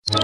Good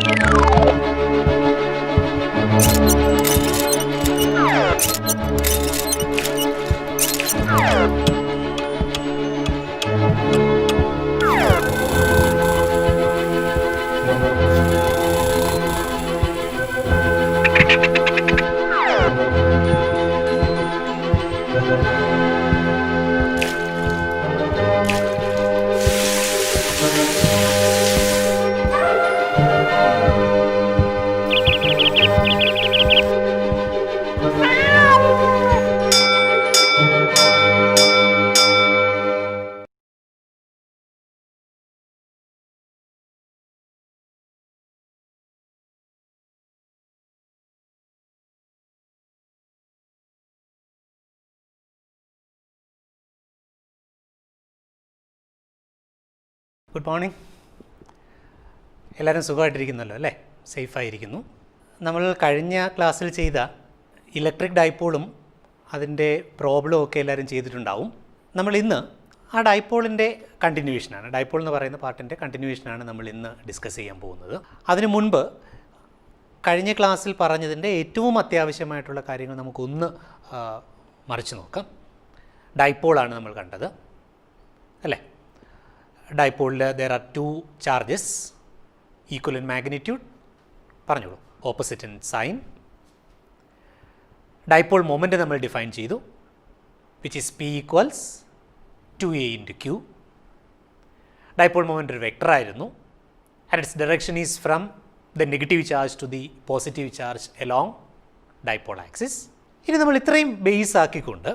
morning. എല്ലാവരും സുഖമായിട്ടിരിക്കുന്നല്ലോ അല്ലേ? സേഫായിരിക്കുന്നു. നമ്മൾ കഴിഞ്ഞ ക്ലാസ്സിൽ ചെയ്ത ഇലക്ട്രിക് ഡൈപോളും അതിൻ്റെ പ്രോബ്ലവും ഒക്കെ എല്ലാവരും ചെയ്തിട്ടുണ്ടാവും. നമ്മൾ ഇന്ന് ആ ഡൈപോളിൻ്റെ കണ്ടിന്യൂവേഷനാണ്, ഡൈപോൾ എന്ന് പറയുന്ന പാർട്ടിൻ്റെ കണ്ടിന്യൂവേഷനാണ് നമ്മൾ ഇന്ന് ഡിസ്കസ് ചെയ്യാൻ പോകുന്നത്. അതിനു മുൻപ് കഴിഞ്ഞ ക്ലാസ്സിൽ പറഞ്ഞതിൻ്റെ ഏറ്റവും അത്യാവശ്യമായിട്ടുള്ള കാര്യങ്ങൾ നമുക്കൊന്ന് മറിച്ച് നോക്കാം. ഡൈപോളാണ് നമ്മൾ കണ്ടത് അല്ലേ? ഡൈപോളിൽ there are two charges equal in magnitude, പറഞ്ഞോളൂ, opposite in sign. Dipole moment നമ്മൾ ഡിഫൈൻ ചെയ്തു, which is P equals 2a into q. Dipole moment ഒരു വെക്ടർ ആയിരുന്നു and its direction is from the negative charge to the positive charge along dipole axis. ഇനി നമ്മൾ ഇത്രയും base ആക്കിക്കൊണ്ട്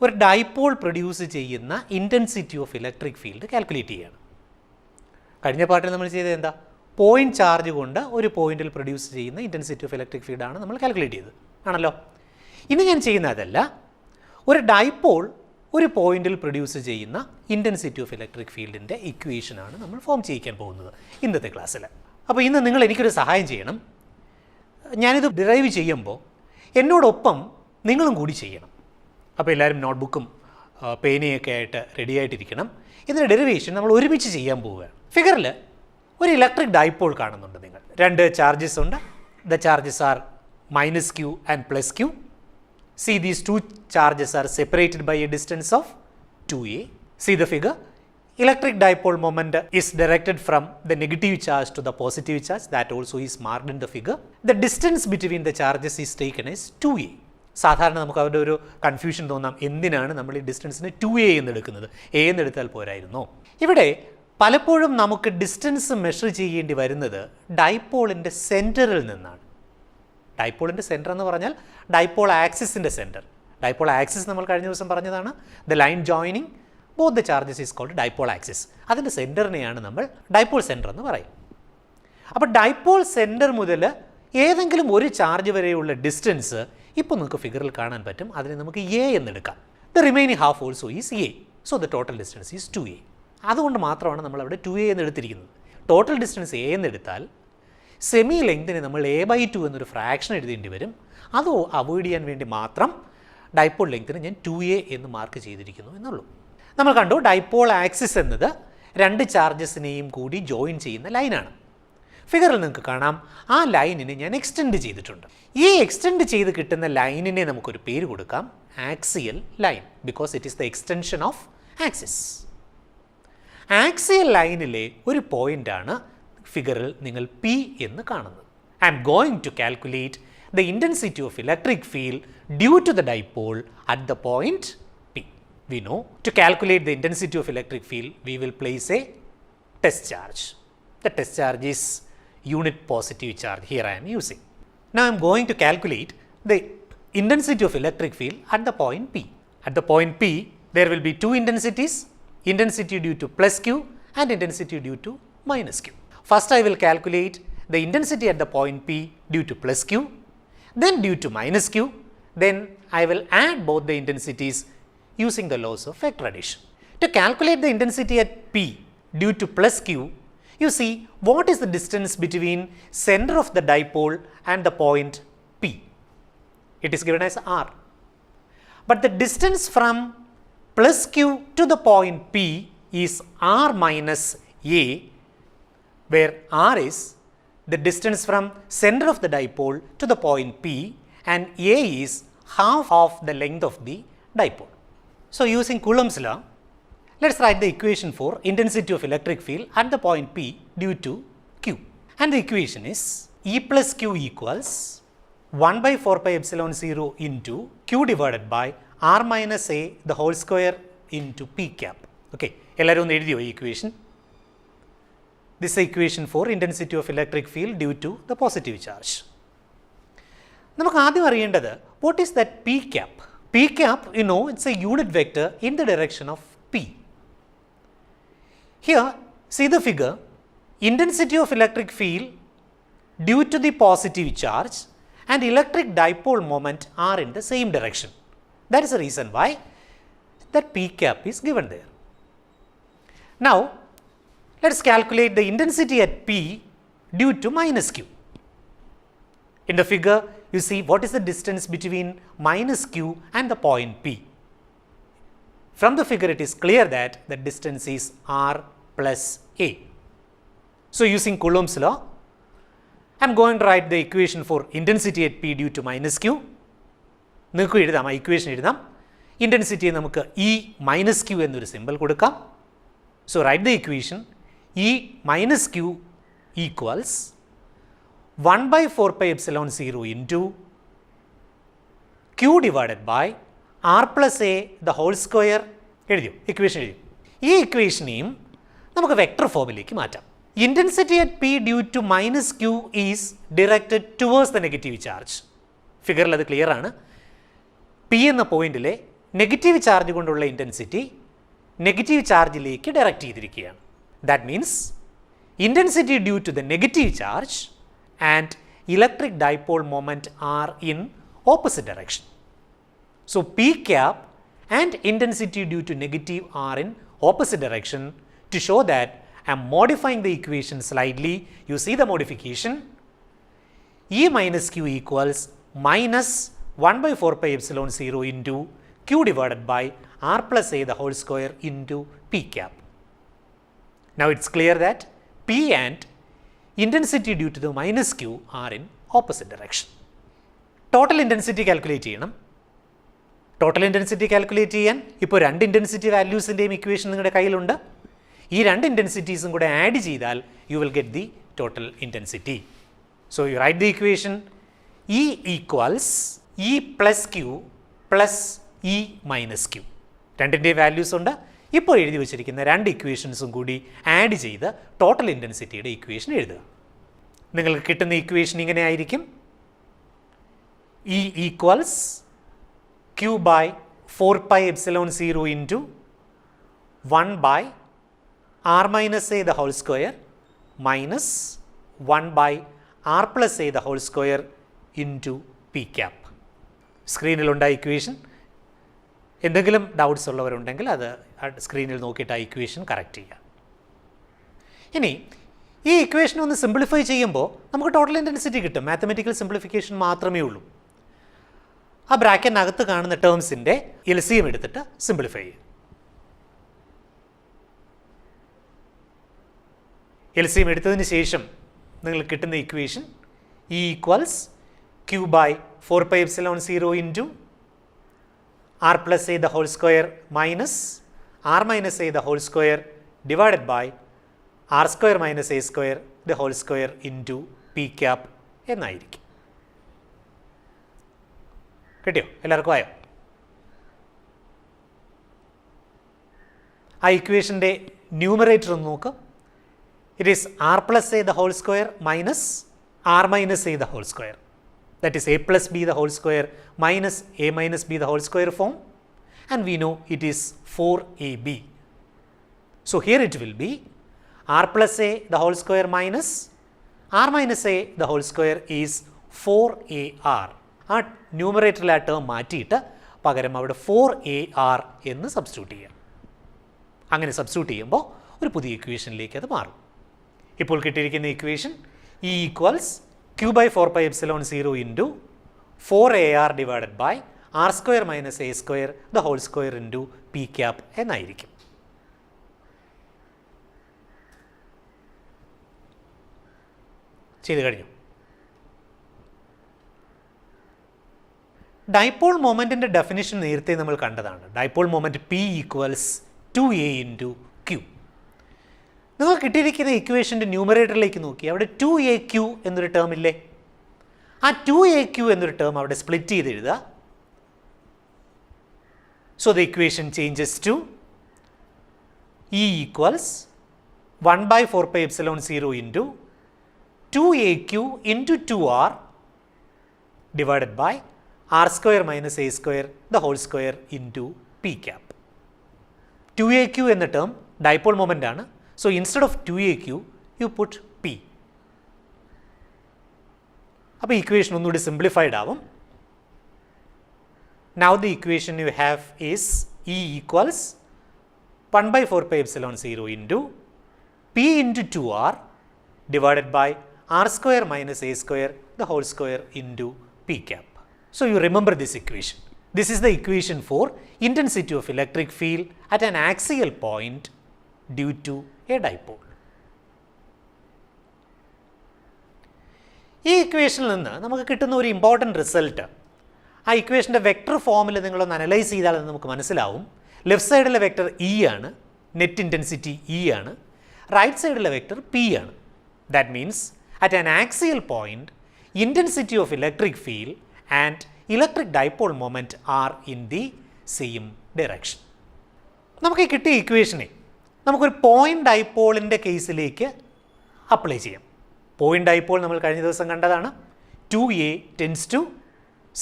ഒരു ഡൈപോൾ പ്രൊഡ്യൂസ് ചെയ്യുന്ന intensity of electric field calculate ചെയ്യുകയാണ്. കഴിഞ്ഞ പാർട്ടിൽ നമ്മൾ ചെയ്തത് എന്താ? പോയിൻറ്റ് ചാർജ് കൊണ്ട് ഒരു പോയിന്റിൽ പ്രൊഡ്യൂസ് ചെയ്യുന്ന ഇൻറ്റൻസിറ്റി ഓഫ് ഇലക്ട്രിക് ഫീൽഡാണ് നമ്മൾ കാൽക്കുലേറ്റ് ചെയ്തത് ആണല്ലോ. ഇന്ന് ഞാൻ ചെയ്യുന്ന അതല്ല, ഒരു ഡൈപോൾ ഒരു പോയിന്റിൽ പ്രൊഡ്യൂസ് ചെയ്യുന്ന ഇൻറ്റൻസിറ്റി ഓഫ് ഇലക്ട്രിക് ഫീൽഡിൻ്റെ ഇക്വേഷനാണ് നമ്മൾ ഫോം ചെയ്യിക്കാൻ പോകുന്നത് ഇന്നത്തെ ക്ലാസ്സിൽ. അപ്പോൾ ഇന്ന് നിങ്ങൾ എനിക്കൊരു സഹായം ചെയ്യണം. ഞാനിത് ഡിറൈവ് ചെയ്യുമ്പോൾ എന്നോടൊപ്പം നിങ്ങളും കൂടി ചെയ്യണം. അപ്പോൾ എല്ലാവരും നോട്ട്ബുക്കും പേനയൊക്കെ ആയിട്ട് റെഡി ആയിട്ടിരിക്കണം. ഇതിൻ്റെ ഡെറിവേഷൻ നമ്മൾ ഒരുമിച്ച് ചെയ്യാൻ പോവുകയാണ്. ഫിഗറിൽ ഒരു ഇലക്ട്രിക് ഡൈപോൾ കാണുന്നുണ്ട് നിങ്ങൾ. രണ്ട് ചാർജസ് ഉണ്ട്. The charges are -q and +q. See, these two charges are separated by a distance of 2a. See the figure. Electric dipole moment is directed from the negative charge to the positive charge. That also is marked in the figure. The distance between the charges is taken as 2a. സാധാരണ നമുക്ക് അവരുടെ ഒരു confusion തോന്നാം, എന്തിനാണ് നമ്മൾ ഈ ഡിസ്റ്റൻസിന് 2a എന്ന് എടുക്കുന്നത്, a എന്ന് എടുത്താൽ പോരായിരുന്നോ? ഇവിടെ പലപ്പോഴും നമുക്ക് ഡിസ്റ്റൻസ് മെഷർ ചെയ്യേണ്ടി വരുന്നത് ഡൈപോളിൻ്റെ സെൻറ്ററിൽ നിന്നാണ്. ഡൈപോളിൻ്റെ സെൻറ്റർ എന്ന് പറഞ്ഞാൽ ഡൈപോൾ ആക്സിസിൻ്റെ സെൻറ്റർ. ഡൈപോൾ ആക്സിസ് നമ്മൾ കഴിഞ്ഞ ദിവസം പറഞ്ഞതാണ്. The line joining both the charges is called dipole axis. അതിൻ്റെ സെൻറ്ററിനെയാണ് നമ്മൾ ഡൈപോൾ സെൻറ്റർ എന്ന് പറയും. അപ്പോൾ ഡൈപോൾ സെൻറ്റർ മുതൽ ഏതെങ്കിലും ഒരു ചാർജ് വരെയുള്ള ഡിസ്റ്റൻസ് ഇപ്പോൾ നിങ്ങൾക്ക് ഫിഗറിൽ കാണാൻ പറ്റും. അതിനെ നമുക്ക് എ എന്നെടുക്കാം. The remaining half also is A. So the total distance is 2a. അതുകൊണ്ട് മാത്രമാണ് നമ്മൾ അവിടെ 2a എന്ന് എടുത്തിരിക്കുന്നത്. ടോട്ടൽ ഡിസ്റ്റൻസ് എ എന്നെടുത്താൽ സെമി ലെങ്തിന് നമ്മൾ a/2 എന്നൊരു ഫ്രാക്ഷൻ എഴുതേണ്ടി വരും. അത് അവോയ്ഡ് ചെയ്യാൻ വേണ്ടി മാത്രം ഡൈപോൾ ലെങ്തിന് ഞാൻ 2a എന്ന് മാർക്ക് ചെയ്തിരിക്കുന്നു എന്നുള്ളൂ. നമ്മൾ കണ്ടു, ഡൈപോൾ ആക്സിസ് എന്നത് രണ്ട് ചാർജസിനെയും കൂടി ജോയിൻ ചെയ്യുന്ന ലൈനാണ്. ഫിഗറിൽ നിങ്ങൾക്ക് കാണാം, ആ ലൈനിനെ ഞാൻ എക്സ്റ്റെൻഡ് ചെയ്തിട്ടുണ്ട്. ഈ എക്സ്റ്റെൻഡ് ചെയ്ത് കിട്ടുന്ന ലൈനിനെ നമുക്കൊരു പേര് കൊടുക്കാം, axial line, because it is the extension of axis. ആക്സിയൽ ലൈനിലെ ഒരു പോയിൻ്റാണ് ഫിഗറിൽ നിങ്ങൾ P എന്ന് കാണുന്നത്. I'm going to calculate the intensity of electric field due to the dipole at the point P. We know to calculate the intensity of electric field, we will place a test charge. The test charge is unit positive charge. Here I am using. Now I am going to calculate the intensity of electric field at the point P. At the point P, there will be two intensities, intensity due to +q and intensity due to -q. First I will calculate the intensity at the point P due to +q, then due to -q, then I will add both the intensities using the laws of vector addition. To calculate the intensity at P due to +q, you see what is the distance between center of the dipole and the point P. It is given as r. But the distance from +q to the point P is r minus a, where r is the distance from center of the dipole to the point P, and A is half of the length of the dipole. So, using Coulomb's law, let us write the equation for intensity of electric field at the point P due to Q. And the equation is E plus Q equals 1 by 4 pi epsilon 0 into Q divided by R minus A the whole square into P cap. Okay, എല്ലാവരും ഒന്ന് എഴുതിയോ ഈ equation? This is the equation for intensity of electric field due to the positive charge. നമുക്ക് ആദ്യം അറിയേണ്ടത് what is that P cap? P cap, you know, it's a unit vector in the direction of P. Here, see the figure, intensity of electric field due to the positive charge and electric dipole moment are in the same direction. That is the reason why that P cap is given there. Now, let us calculate the intensity at P due to minus Q. In the figure, you see what is the distance between minus Q and the point P. From the figure, it is clear that the distance is R plus A. So, using Coulomb's law, I am going to write the equation for intensity at P due to minus Q. നിങ്ങൾക്ക് എഴുതാം, ആ equation എഴുതാം. ഇൻറ്റൻസിറ്റിയെ നമുക്ക് E minus Q എന്നൊരു simple കൊടുക്കാം. So, write the equation E minus Q equals 1 by 4 pi epsilon 0 into Q divided by R plus A the whole square. എഴുതിയോ? Equation എഴുതി. ഈ ഇക്വേഷനെയും നമുക്ക് വെക്ടർ ഫോമിലേക്ക് മാറ്റാം. Intensity at P due to minus Q is directed towards the negative charge. ഫിഗറിൽ അത് clear ആണ്. P എന്ന പോയിന്റിലെ നെഗറ്റീവ് ചാർജ് കൊണ്ടുള്ള ഇൻറ്റൻസിറ്റി നെഗറ്റീവ് ചാർജിലേക്ക് ഡയറക്റ്റ് ചെയ്തിരിക്കുകയാണ്. That means intensity due to the negative charge and electric dipole moment are in opposite direction. So, P cap and intensity due to negative are in opposite direction. To show that I am modifying the equation slightly, you see the modification. E minus Q equals minus 1 by 4 pi epsilon 0 into Q divided by R plus A the whole square into P cap. Now, it is clear that P and intensity due to the minus Q are in opposite direction. Total intensity calculate ചെയ്യണം. Total intensity calculate ചെയ്യാൻ ഇപ്പോൾ രണ്ട് intensity വാല്യൂസിൻ്റെയും equation നിങ്ങളുടെ കയ്യിലുണ്ട്. ഈ രണ്ട് ഇൻറ്റൻസിറ്റീസും കൂടെ add ചെയ്താൽ you will get the total intensity. So you write the equation E equals E plus q plus E minus q. രണ്ടിൻ്റെ വാല്യൂസ് ഉണ്ട്. ഇപ്പോൾ എഴുതി വച്ചിരിക്കുന്ന രണ്ട് ഇക്വേഷൻസും കൂടി ആഡ് ചെയ്ത് ടോട്ടൽ ഇൻറ്റൻസിറ്റിയുടെ ഇക്വേഷൻ എഴുതുക. നിങ്ങൾക്ക് കിട്ടുന്ന ഇക്വേഷൻ ഇങ്ങനെ ആയിരിക്കും. E equals Q by 4 pi epsilon 0 into 1 by R minus A the whole square minus 1 by R plus A the whole square into P cap. സ്ക്രീനിലുണ്ട ഇക്വേഷൻ. എന്തെങ്കിലും ഡൗട്ട്സ് ഉള്ളവരുണ്ടെങ്കിൽ അത് സ്ക്രീനിൽ നോക്കിയിട്ട് ആ ഇക്വേഷൻ കറക്റ്റ് ചെയ്യുക. ഇനി ഈ ഇക്വേഷൻ ഒന്ന് സിംപ്ലിഫൈ ചെയ്യുമ്പോൾ നമുക്ക് ടോട്ടൽ ഇൻറ്റൻസിറ്റി കിട്ടും. മാത്തമെറ്റിക്കൽ സിംപ്ലിഫിക്കേഷൻ മാത്രമേ ഉള്ളൂ. ആ ബ്രാക്കറ്റിനകത്ത് കാണുന്ന ടേംസിൻ്റെ LCM എടുത്തിട്ട് സിംപ്ലിഫൈ ചെയ്യുക. LCM എടുത്തതിന് ശേഷം നിങ്ങൾ കിട്ടുന്ന equation E equals Q by 4 pi epsilon 0 into R plus A the whole square minus R minus A the whole square divided by R square minus A square the whole square into P cap എന്നായിരിക്കും. കിട്ടിയോ? എല്ലാവർക്കും ആയോ? ആ ഇക്വേഷൻ്റെ numerator ഒന്ന് നോക്കാം. It is R plus A the whole square minus R minus A the whole square. That is A plus B the whole square minus A minus B the whole square form, and we know it is 4AB. So, here it will be R plus A the whole square minus R minus A the whole square is 4AR. ആ ന്യൂമറേറ്ററിൽ ആ term മാറ്റിയിട്ട് പകരം അവിടെ 4AR എന്ന് substitute ചെയ്യാം. അങ്ങനെ substitute ചെയ്യുമ്പോൾ ഒരു പുതിയ ഇക്വേഷനിലേക്ക് അത് മാറും. ഇപ്പോൾ കിട്ടിയിരിക്കുന്ന equation E equals Q by 4 pi epsilon 0 into 4AR divided by R square minus A square the whole square into P cap എന്നായിരിക്കും. ചെയ്ത് കഴിഞ്ഞു. ഡൈപോൾ മൊമെൻറ്റിൻ്റെ ഡെഫിനിഷൻ നേരത്തെ നമ്മൾ കണ്ടതാണ്. Dipole moment P equals 2a into Q. നിങ്ങൾ കിട്ടിയിരിക്കുന്ന ഇക്വേഷൻ്റെ ന്യൂമറേറ്ററിലേക്ക് നോക്കി, അവിടെ 2aq എന്നൊരു ടേം ഇല്ലേ? ആ 2aq എന്നൊരു ടേം അവിടെ സ്പ്ലിറ്റ് ചെയ്ത് എഴുതുക. So the equation changes to E equals 1/4πε0 into 2aq into 2r divided by r square minus a square the whole square into p cap. 2aq എന്ന ടേം ഡൈപോൾ മൊമെൻ്റ് ആണ്. So instead of 2aq you put p. അപ്പോൾ equation ഒന്നുകൂടി simplified ആവും. Now the equation you have is E equals 1/4πε0 into p into 2r divided by r square minus a square the whole square into p cap. So you remember this equation. This is the equation for intensity of electric field at an axial point due to a dipole. ഈ ഇക്വേഷനിൽ നിന്ന് നമുക്ക് കിട്ടുന്ന ഒരു important result, ആ ഇക്വേഷൻ്റെ vector ഫോമിൽ നിങ്ങളൊന്ന് analyse ചെയ്താൽ നമുക്ക് മനസ്സിലാവും. ലെഫ്റ്റ് സൈഡിലെ വെക്ടർ ഇ ആണ്, നെറ്റ് ഇൻറ്റൻസിറ്റി ഇ ആണ്. റൈറ്റ് സൈഡിലെ വെക്ടർ പി ആണ്. That means at an axial point intensity of electric field and electric dipole moment are in the same direction. നമുക്ക് ഈ കിട്ടിയ ഇക്വേഷനെ നമുക്കൊരു പോയിൻ്റ് ഡൈപോളിൻ്റെ കേസിലേക്ക് അപ്ലൈ ചെയ്യാം. പോയിൻ്റ് ഡൈപോൾ നമ്മൾ കഴിഞ്ഞ ദിവസം കണ്ടതാണ്. 2a tends to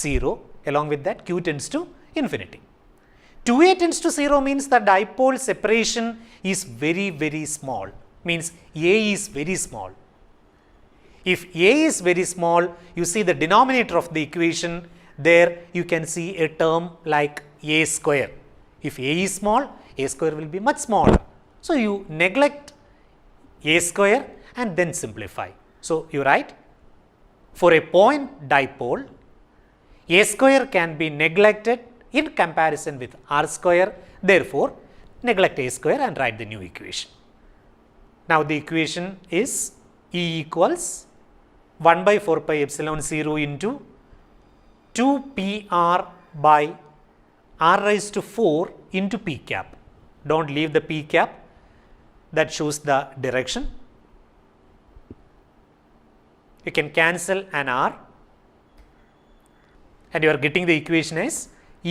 0, along with that q tends to infinity. 2a tends to 0 means the dipole separation is very, very small, means a is very small. If a is very small, you see the denominator of the equation, there you can see a term like a square. If a is small, a square will be much smaller. So you neglect a square and then simplify. So you write, for a point dipole, a square can be neglected in comparison with r square. Therefore, neglect a square and write the new equation. Now the equation is E equals 1/4πε0 into 2pr by r raised to 4 into p cap. Don't leave the p cap, that shows the direction. You can cancel an r and you are getting the equation as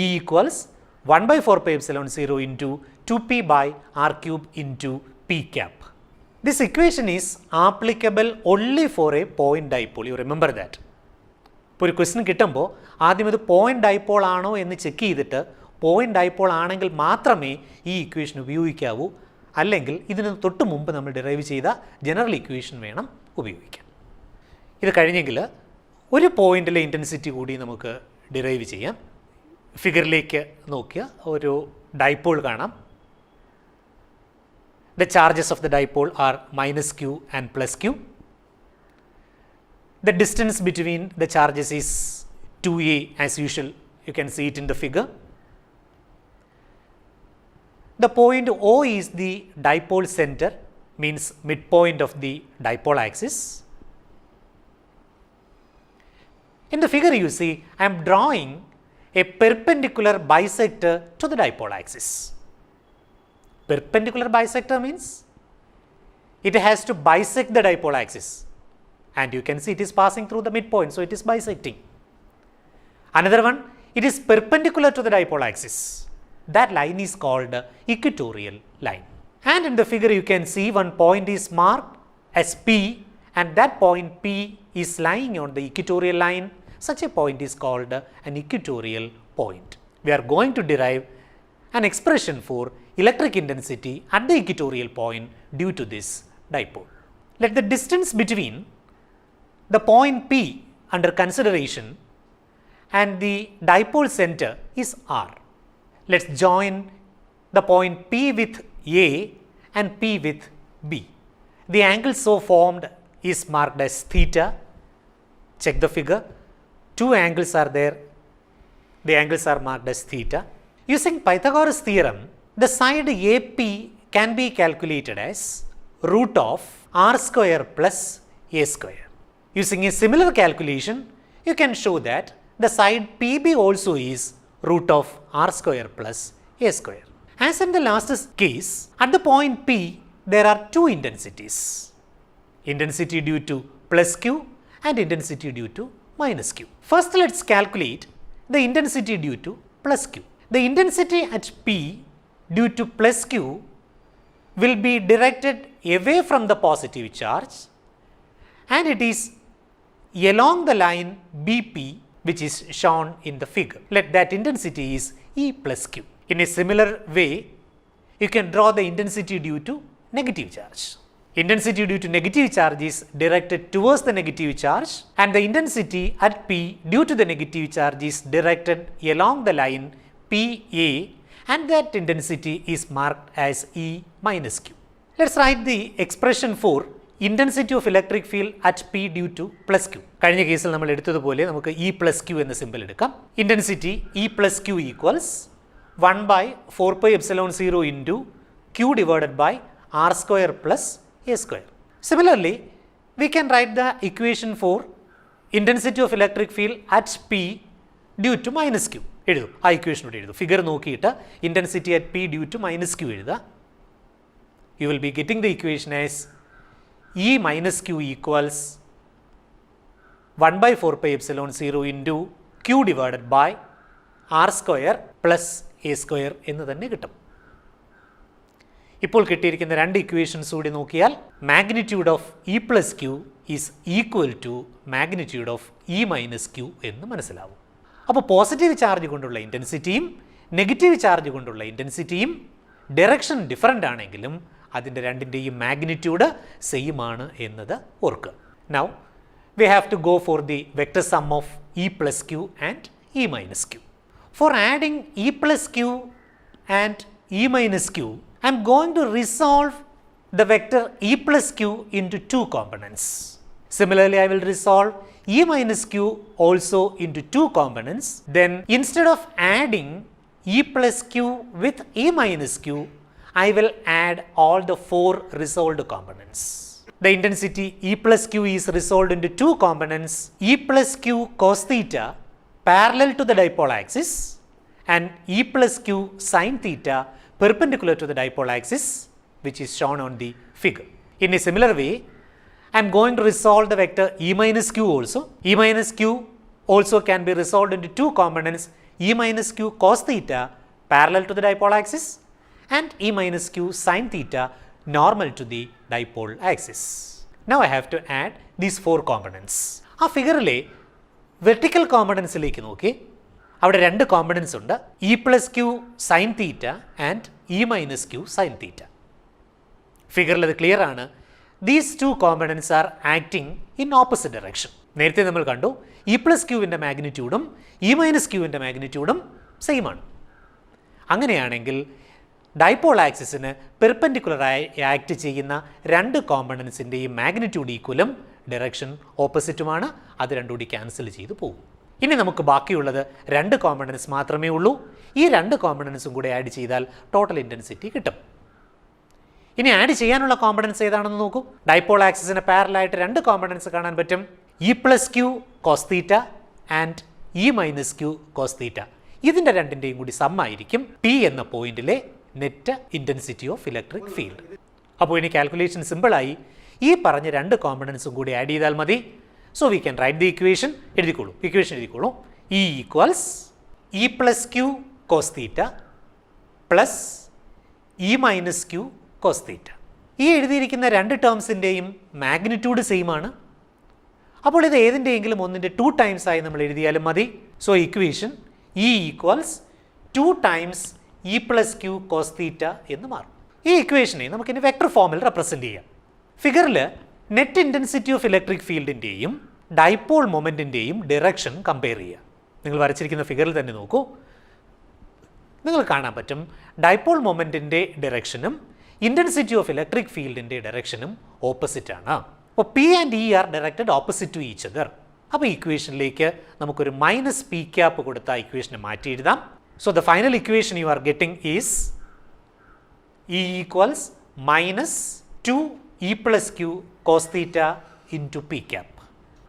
E equals 1/4πε0 into 2p by r cube into p cap. This equation is applicable only for a point dipole. You remember that. ഇപ്പോൾ ഒരു question കിട്ടുമ്പോൾ ആദ്യം ഇത് point dipole ആണോ എന്ന് check ചെയ്തിട്ട് point dipole ആണെങ്കിൽ മാത്രമേ ഈ ഇക്വേഷൻ ഉപയോഗിക്കാവൂ. അല്ലെങ്കിൽ ഇതിന് തൊട്ട് മുമ്പ് നമ്മൾ ഡിറൈവ് ചെയ്ത ജനറൽ ഇക്വേഷൻ വേണം ഉപയോഗിക്കാൻ. ഇത് കഴിഞ്ഞെങ്കിൽ ഒരു പോയിന്റിലെ ഇൻറ്റൻസിറ്റി കൂടി നമുക്ക് ഡിറൈവ് ചെയ്യാം. ഫിഗറിലേക്ക് നോക്കിയാൽ ഒരു ഡൈപോൾ കാണാം. The charges of the dipole are minus q and plus q. The distance between the charges is 2a as usual. You can see it in the figure. The point O is the dipole center, means midpoint of the dipole axis. In the figure you see, I am drawing a perpendicular bisector to the dipole axis. Perpendicular bisector means it has to bisect the dipole axis, and you can see it is passing through the midpoint, so it is bisecting. Another one, it is perpendicular to the dipole axis. That line is called equatorial line. And in the figure you can see one point is marked as P, and that point P is lying on the equatorial line. Such a point is called an equatorial point. We are going to derive an expression for electric intensity at the equatorial point due to this dipole. Let the distance between the point P under consideration and the dipole center is r. Let's join the point P with A and P with B. The angle so formed is marked as theta. Check the figure. Two angles are there. The angles are marked as theta. Using Pythagoras theorem, the side AP can be calculated as root of r square plus a square. Using a similar calculation, you can show that the side PB also is root of r square plus a square. As in the last case, at the point P, there are two intensities. Intensity due to plus Q and intensity due to minus Q. First, let's calculate the intensity due to plus Q. The intensity at P due to plus Q will be directed away from the positive charge, and it is along the line BP, which is shown in the figure. Let that intensity is E plus Q. In a similar way, you can draw the intensity due to negative charge. Intensity due to negative charge is directed towards the negative charge, and the intensity at P due to the negative charge is directed along the line PA, and that intensity is marked as E minus Q. Let's write the expression for intensity of electric field at P due to plus Q. കഴിഞ്ഞ കേസിൽ നമ്മൾ എടുത്തതുപോലെ നമുക്ക് E plus Q എന്ന symbol എടുക്കാം. Intensity E plus Q equals 1 by 4 pi epsilon 0 into Q divided by r square plus a square. Similarly, we can write the equation for intensity of electric field at P due to minus Q. എഴുതും, ആ ഇക്വേഷനോട് എഴുതും. Figure നോക്കിയിട്ട് intensity at P due to minus Q എഴുതുക. You will be getting the equation as E minus Q equals 1 by 4 pi epsilon 0 into Q divided by r square plus a square എന്ന് തന്നെ കിട്ടും. ഇപ്പോൾ കിട്ടിയിരിക്കുന്ന രണ്ട് equations കൂടി നോക്കിയാൽ magnitude of E plus q is equal to magnitude of E minus q എന്ന് മനസ്സിലാവും. അപ്പോൾ പോസിറ്റീവ് ചാർജ് കൊണ്ടുള്ള ഇൻറ്റൻസിറ്റിയും നെഗറ്റീവ് ചാർജ് കൊണ്ടുള്ള ഇൻറ്റൻസിറ്റിയും ഡയറക്ഷൻ ഡിഫറൻ്റ് ആണെങ്കിലും അതിൻ്റെ രണ്ടിൻ്റെയും മാഗ്നിറ്റ്യൂഡ് സെയിം ആണ് എന്നത് ഓർക്കുക. Now we have to go for the vector sum of E plus Q and E minus Q. For adding E plus Q and E minus Q, I am going to resolve the vector E plus Q into two components. Similarly, I will resolve E minus Q also into two components. Then instead of adding E plus Q with E minus Q, I will add all the four resolved components. The intensity E plus Q is resolved into two components, E plus Q cos theta parallel to the dipole axis and E plus Q sin theta perpendicular to the dipole axis, which is shown on the figure. In a similar way, I am going to resolve the vector E minus Q also. E minus Q also can be resolved into two components, E minus Q cos theta parallel to the dipole axis and E minus Q sin theta normal to the dipole axis. Now I have to add these four components. ആ ഫിഗറിലെ vertical കോമ്പണൻസിലേക്ക് നോക്കി, അവിടെ രണ്ട് components ഉണ്ട്, E plus q sine theta and E minus q sine theta. ഫിഗറിൽ അത് clear ആണ്. These two components are acting in opposite direction. നേരത്തെ നമ്മൾ കണ്ടു ഇ പ്ലസ് ക്യൂവിൻ്റെ മാഗ്നിറ്റ്യൂഡും ഇ മൈനസ് ക്യൂവിൻ്റെ മാഗ്നിറ്റ്യൂഡും സെയിം ആണ്. അങ്ങനെയാണെങ്കിൽ ഡൈപോൾ ആക്സിസിന് പെർപെൻഡിക്കുലറായി ആക്ട് ചെയ്യുന്ന രണ്ട് കോമ്പണൻസിൻ്റെയും മാഗ്നിറ്റ്യൂഡ് ഈക്വലും ഡയറക്ഷൻ ഓപ്പോസിറ്റുമാണ്. അത് രണ്ടുകൂടി ക്യാൻസൽ ചെയ്ത് പോകും. ഇനി നമുക്ക് ബാക്കിയുള്ളത് രണ്ട് കോമ്പണൻസ് മാത്രമേ ഉള്ളൂ. ഈ രണ്ട് കോമ്പണൻസും കൂടെ ആഡ് ചെയ്താൽ ടോട്ടൽ ഇൻറ്റൻസിറ്റി കിട്ടും. ഇനി ആഡ് ചെയ്യാനുള്ള കോമ്പണൻസ് ഏതാണെന്ന് നോക്കൂ. ഡൈപോൾ ആക്സിസിന് പാരലായിട്ട് രണ്ട് കോമ്പണൻസ് കാണാൻ പറ്റും, E plus q cos theta and E minus q cos theta. ഇതിൻ്റെ രണ്ടിൻ്റെയും കൂടി സമ്മായിരിക്കും പി എന്ന പോയിന്റിലെ net intensity of electric field. അപ്പോൾ ഇനി കാൽക്കുലേഷൻ സിമ്പിളായി. ഈ പറഞ്ഞ രണ്ട് കോമ്പണൻസും കൂടി ആഡ് ചെയ്താൽ മതി. So we can write the equation. എഴുതിക്കോളൂ, ഇക്വേഷൻ എഴുതിക്കോളൂ. E equals E plus q cos theta plus E minus q cos theta. ഈ എഴുതിയിരിക്കുന്ന രണ്ട് ടേംസിൻ്റെയും മാഗ്നിറ്റ്യൂഡ് സെയിം ആണ്. അപ്പോൾ ഇത് ഏതിൻ്റെയെങ്കിലും ഒന്നിൻ്റെ 2 ടൈംസ് ആയി നമ്മൾ എഴുതിയാലും മതി. So equation E equals 2 times E plus q cos theta എന്ന് മാറും. ഈ ഇക്വേഷനെ നമുക്കിനി വെക്ടർ ഫോമിൽ റെപ്രസെൻറ്റ് ചെയ്യാം. ഫിഗറിൽ നെറ്റ് ഇൻറ്റൻസിറ്റി ഓഫ് ഇലക്ട്രിക് ഫീൽഡിൻ്റെയും ഡൈപോൾ മൊമെൻറ്റിൻ്റെയും ഡയറക്ഷൻ കമ്പയർ ചെയ്യുക. നിങ്ങൾ വരച്ചിരിക്കുന്ന ഫിഗറിൽ തന്നെ നോക്കൂ, നിങ്ങൾ കാണാൻ പറ്റും ഡൈപോൾ മൊമെൻറ്റിൻ്റെ ഡയറക്ഷനും ഇൻറ്റൻസിറ്റി ഓഫ് ഇലക്ട്രിക് ഫീൽഡിൻ്റെ ഡയറക്ഷനും ഓപ്പോസിറ്റാണ്. അപ്പോൾ P and E are directed opposite to each other. അപ്പോൾ ഇക്വേഷനിലേക്ക് നമുക്കൊരു മൈനസ് പി ക്യാപ്പ് കൊടുത്ത ഇക്വേഷനെ മാറ്റി എഴുതാം. So the final equation you are getting is E equals minus 2 E plus Q cos theta into P cap.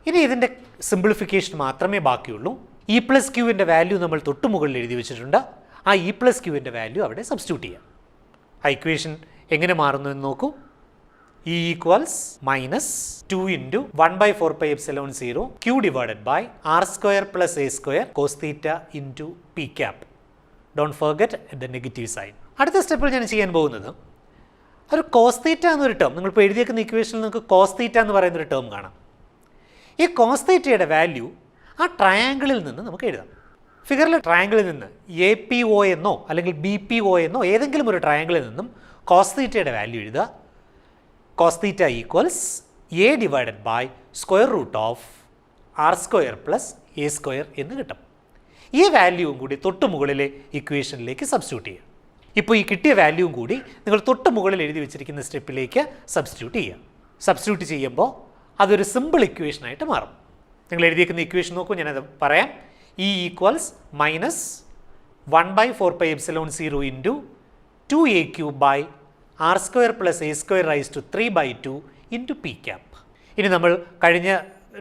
ഇനി ഇതിൻ്റെ simplification മാത്രമേ ബാക്കിയുള്ളൂ. ഇ പ്ലസ് ക്യൂവിൻ്റെ വാല്യൂ നമ്മൾ തൊട്ട് മുകളിൽ എഴുതി വെച്ചിട്ടുണ്ട്. ആ ഇ പ്ലസ് ക്യൂവിൻ്റെ വാല്യൂ അവിടെ സബ്സ്റ്റിറ്റ്യൂട്ട് ചെയ്യാം. ആ ഇക്വേഷൻ എങ്ങനെ മാറുന്നു എന്ന് നോക്കൂ. E equals minus 2 into 1/4πε0 q divided by r square plus a square cos theta into P cap. Don't forget the negative sign. അടുത്ത സ്റ്റെപ്പിൽ ഞാൻ ചെയ്യാൻ പോകുന്നത് ഒരു കോസ് തീറ്റ എന്നൊരു ടേം, നിങ്ങളിപ്പോൾ എഴുതിയേക്കുന്ന ഇക്വേഷനിൽ നിങ്ങൾക്ക് കോസ് തീറ്റ എന്ന് പറയുന്നൊരു ടേം കാണാം. ഈ കോസ് തീറ്റയുടെ വാല്യൂ ആ ട്രയാങ്കിളിൽ നിന്ന് നമുക്ക് എഴുതാം. ഫിഗറിലെ ട്രയാങ്കിളിൽ നിന്ന് എ പി ഒ എന്നോ അല്ലെങ്കിൽ ബി പി ഒ എന്നോ ഏതെങ്കിലും ഒരു ട്രയാങ്കിളിൽ നിന്നും കോസ് തീറ്റയുടെ വാല്യൂ എഴുതുക. Cos theta equals a divided by square root of r square plus a square എന്ന് കിട്ടും. ഈ വാല്യൂവും കൂടി തൊട്ട് മുകളിലെ ഇക്വേഷനിലേക്ക് സബ്സ്റ്റിറ്റ്യൂട്ട് ചെയ്യുക. ഇപ്പോൾ ഈ കിട്ടിയ വാല്യൂവും കൂടി നിങ്ങൾ തൊട്ട് മുകളിൽ എഴുതി വെച്ചിരിക്കുന്ന സ്റ്റെപ്പിലേക്ക് സബ്സ്റ്റിറ്റ്യൂട്ട് ചെയ്യുക. സബ്സ്റ്റിറ്റ്യൂട്ട് ചെയ്യുമ്പോൾ അതൊരു സിമ്പിൾ ഇക്വേഷനായിട്ട് മാറും. നിങ്ങൾ എഴുതിയിരിക്കുന്ന ഇക്വേഷൻ നോക്കൂ, ഞാനത് പറയാം. E equals minus 1/4πε0 into 2a³ by r square plus a square raise to 3/2 into P cap. ഇനി നമ്മൾ കഴിഞ്ഞ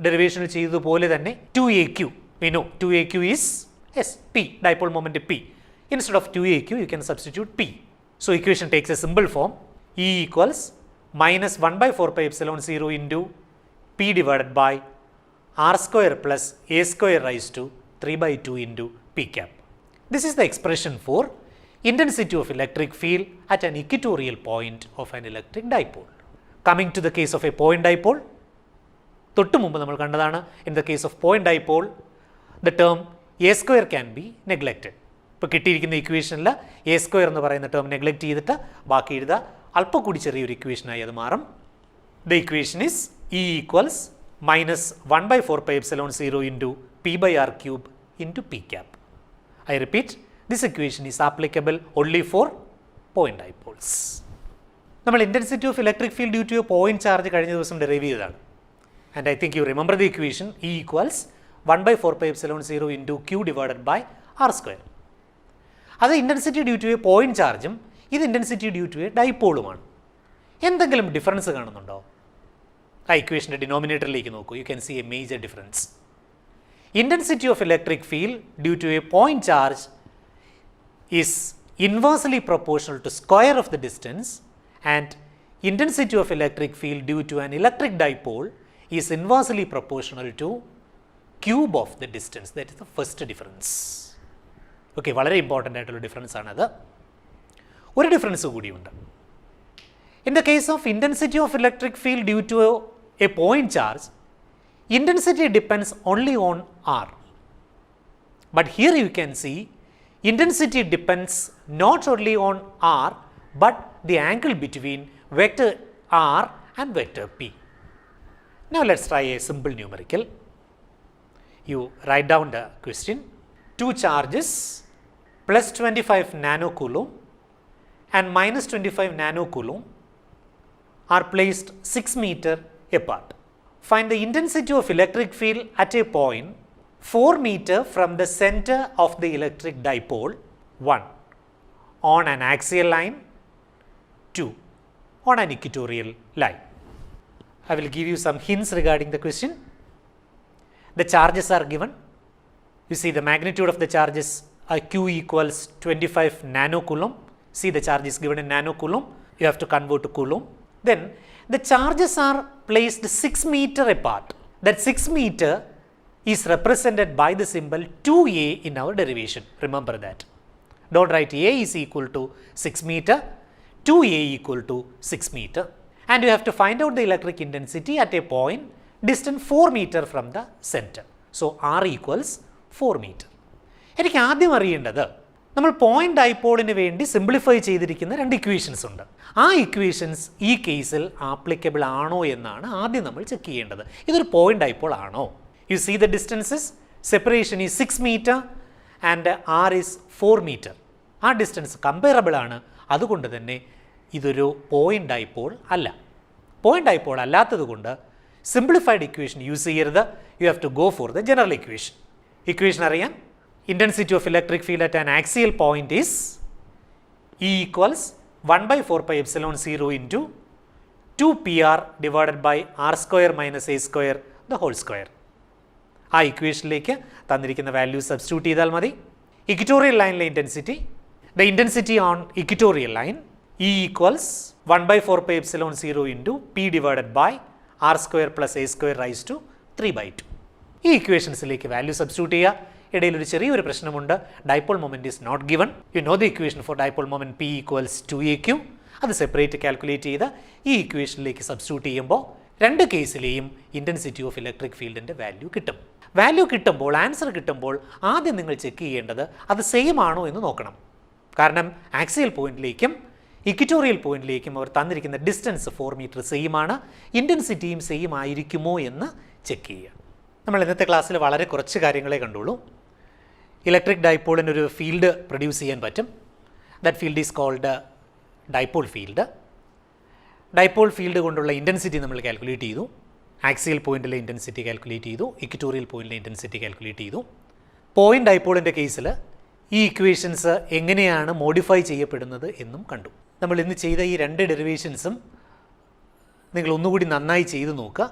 ഡെറിവേഷനിൽ ചെയ്തതുപോലെ തന്നെ 2a³ we know 2a³ is yes p, dipole moment p. Instead of 2a³ you can substitute p. So equation takes a simple form. E equals minus 1/4πε0 into p divided by r square plus a square raised to 3/2 into p cap. This is the expression for intensity of electric field at an equatorial point of an electric dipole. Coming to the case of a point dipole, തൊട്ട് മുമ്പ് നമ്മൾ കണ്ടതാണ്. In the case of point dipole the term A square can be neglected. ഇപ്പോൾ കിട്ടിയിരിക്കുന്ന ഇക്വേഷനിൽ A square എന്ന് പറയുന്ന term neglect ചെയ്തിട്ട് ബാക്കി എഴുതുക. അല്പം കൂടി ചെറിയൊരു ഇക്വേഷനായി അത് മാറും. The equation is E equals minus 1/4πε0 into p/r³ into P cap. I repeat, this equation is applicable only for point dipoles. നമ്മൾ intensity of electric field due to a point charge കഴിഞ്ഞ ദിവസം ഡെറൈവ് ചെയ്തതാണ്. And I think you remember the equation E equals 1/4πε0 into Q divided by R square. അത് intensity due to a point ചാർജും ഇത് intensity due to a ഡൈപോളുമാണ്. എന്തെങ്കിലും difference കാണുന്നുണ്ടോ? ആ ഇക്വേഷൻ്റെ ഡിനോമിനേറ്ററിലേക്ക് നോക്കൂ. You can see a major difference. Intensity of electric field due to a point charge is inversely proportional to square of the distance and intensity of electric field due to an electric dipole is inversely proportional to cube of the distance. That is the first difference. Okay, വളരെ important ആയിട്ടുള്ള difference ആണത്. ഒരു difference കൂടിയുണ്ട്. In the case of intensity of electric field due to a point charge, intensity depends only on R. But here you can see intensity depends not only on R but the angle between vector R and vector P. Now let's try a simple numerical. You write down the question. Two charges plus 25 nanocoulomb and minus 25 nanocoulomb are placed 6 meter apart. Find the intensity of electric field at a point 4 meter from the center of the electric dipole 1 on an axial line, 2 on an equatorial line. I will give you some hints regarding the question. The charges are given. You see the magnitude of the charges are Q equals 25 nanocoulomb. See the charge is given in nanocoulomb. You have to convert to coulomb. Then the charges are placed 6 meter apart. That 6 meter is represented by the symbol 2a in our derivation. Remember that. Don't write a is equal to 6 meter. 2a equal to 6 meter. And you have to find out the electric intensity at a point distant 4 meter from the center. So R equals 4 meter. എനിക്ക് ആദ്യം അറിയേണ്ടത് നമ്മൾ point ഡൈപോളിന് വേണ്ടി simplify ചെയ്തിരിക്കുന്ന രണ്ട് equations ഉണ്ട്. ആ equations ഈ കേസിൽ ആപ്ലിക്കബിൾ ആണോ എന്നാണ് ആദ്യം നമ്മൾ ചെക്ക് ചെയ്യേണ്ടത്. ഇതൊരു പോയിന്റ് ഡൈപോൾ ആണോ? You see the distances. Separation is 6 metre and r is 4 metre. ആ ഡിസ്റ്റൻസ് കമ്പയറബിൾ ആണ്. അതുകൊണ്ട് തന്നെ ഇതൊരു പോയിന്റ് ഡൈപോൾ അല്ല. പോയിന്റ് ഡൈപോൾ അല്ലാത്തത് കൊണ്ട് സിംപ്ലിഫൈഡ് ഇക്വേഷൻ യൂസ് ചെയ്യരുത്. You have to go for the general equation. Equation അറിയാം. Intensity of electric field at an axial point is E equals 1/4πε0 into 2pr divided by r square minus a square the whole square. ആ ഇക്വേഷനിലേക്ക് തന്നിരിക്കുന്ന value substitute ചെയ്താൽ മതി. Equatorial ലൈനിലെ intensity, the intensity on equatorial line E equals 1/4πε0 into P divided by R square plus A square raised to 3/2. ഈ ഇക്വേഷൻസിലേക്ക് value substitute ചെയ്യുക. ഇടയിൽ ഒരു ചെറിയൊരു പ്രശ്നമുണ്ട്. Dipole moment is not given. You know the equation for dipole moment P equals 2aq. അത് separate calculate ചെയ്ത് ഈ ഇക്വേഷനിലേക്ക് substitute ചെയ്യുമ്പോൾ രണ്ട് കേസിലെയും ഇൻറ്റൻസിറ്റി ഓഫ് ഇലക്ട്രിക് ഫീൽഡിൻ്റെ വാല്യൂ കിട്ടും. വാല്യൂ കിട്ടുമ്പോൾ, ആൻസർ കിട്ടുമ്പോൾ ആദ്യം നിങ്ങൾ ചെക്ക് ചെയ്യേണ്ടത് അത് സെയിം ആണോ എന്ന് നോക്കണം. കാരണം ആക്സിയൽ പോയിന്റിലേക്കും ഇക്വറ്റോറിയൽ പോയിന്റിലേക്കും അവർ തന്നിരിക്കുന്ന ഡിസ്റ്റൻസ് 4 മീറ്റർ സെയിം ആണ്. ഇൻറ്റൻസിറ്റിയും സെയിം ആയിരിക്കുമോ എന്ന് ചെക്ക് ചെയ്യുക. നമ്മൾ ഇന്നത്തെ ക്ലാസ്സിൽ വളരെ കുറച്ച് കാര്യങ്ങളെ കണ്ടുള്ളൂ. ഇലക്ട്രിക് ഡൈപോളിനൊരു ഫീൽഡ് പ്രൊഡ്യൂസ് ചെയ്യാൻ പറ്റും. That field is called dipole field. Dipole field കൊണ്ടുള്ള ഇൻറ്റൻസിറ്റി നമ്മൾ കാൽക്കുലേറ്റ് ചെയ്തു. ആക്സിയൽ പോയിന്റിലെ ഇൻറ്റൻസിറ്റി കാൽക്കുലേറ്റ് ചെയ്തു. ഇക്വറ്റോറിയൽ പോയിന്റിലെ ഇൻറ്റൻസിറ്റി കാൽക്കുലേറ്റ് ചെയ്തു. പോയിന്റ് ഡൈപോളിൻ്റെ കേസിൽ ഈ ഇക്വേഷൻസ് എങ്ങനെയാണ് മോഡിഫൈ ചെയ്യപ്പെടുന്നത് എന്നും കണ്ടു. നമ്മൾ ഇന്ന് ചെയ്ത ഈ രണ്ട് ഡെറിവേഷൻസും നിങ്ങൾ ഒന്നുകൂടി നന്നായി ചെയ്തു നോക്കുക.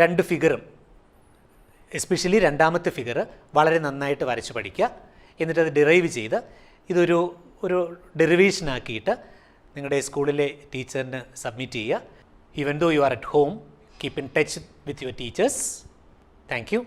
രണ്ട് ഫിഗറും, എസ്പെഷ്യലി രണ്ടാമത്തെ ഫിഗർ വളരെ നന്നായിട്ട് വരച്ച് പഠിക്കുക. എന്നിട്ടത് ഡിറൈവ് ചെയ്ത് ഇതൊരു ഡെറിവേഷനാക്കിയിട്ട് നിങ്ങളുടെ സ്കൂളിലെ ടീച്ചറിന് സബ്മിറ്റ് ചെയ്യുക. Even though you are at home, keep in touch with your teachers. Thank U.